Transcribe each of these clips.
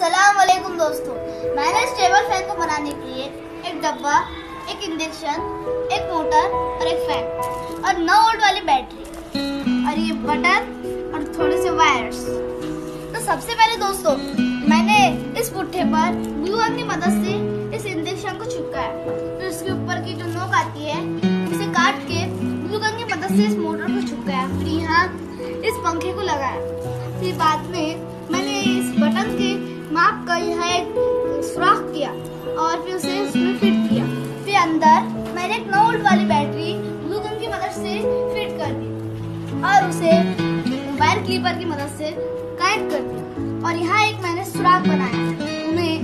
अस्सलाम वालेकुम दोस्तों, मैंने इस टेबल फैन को बनाने के लिए एक डब्बा, एक इंडक्शन, एक मोटर और एक फैन और 9 वोल्ट वाली बैटरी और ये बटन और थोड़े से वायर्स। तो सबसे पहले दोस्तों मैंने इस पुट्ठे पर ग्लू गन की मदद से इस इंडक्शन को चिपकाया। फिर उसके ऊपर की जो नोक आती है उसे काट के ग्लू गन की मदद से इस मोटर को चिपकाया। फिर यहाँ इस पंखे को लगाया। फिर बाद में मैंने इस बटन के माप का यहाँ एक सुराख किया और फिर उसे उसमें फिट किया। फिर अंदर मैंने एक 9 वोल्ट वाली बैटरी ग्लू गन की मदद से फिट कर दी और उसे वायर क्लिपर की मदद से कनेक्ट कर दिया। और यहाँ एक मैंने सुराख बनाया, उन्हें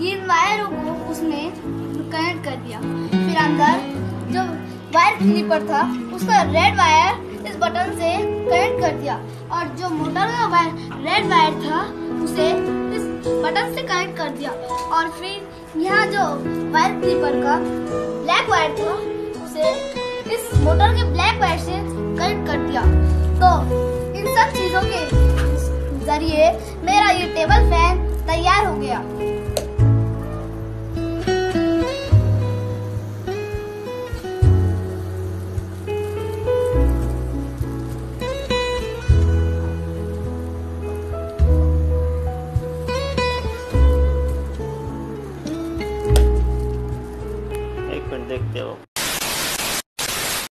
इन वायरों को उसमें कनेक्ट कर दिया। फिर अंदर जो वायर क्लिपर था उसका रेड वायर इस बटन से कनेक्ट कर दिया और जो मोटर का रेड वायर था उसे इस बटन से कनेक्ट कर दिया। और फिर यहाँ जो वायर क्लिपर का ब्लैक वायर था उसे इस मोटर के ब्लैक वायर से कनेक्ट कर दिया। तो इन सब चीजों के जरिए मेरा ये टेबल फैन तैयार हो गया।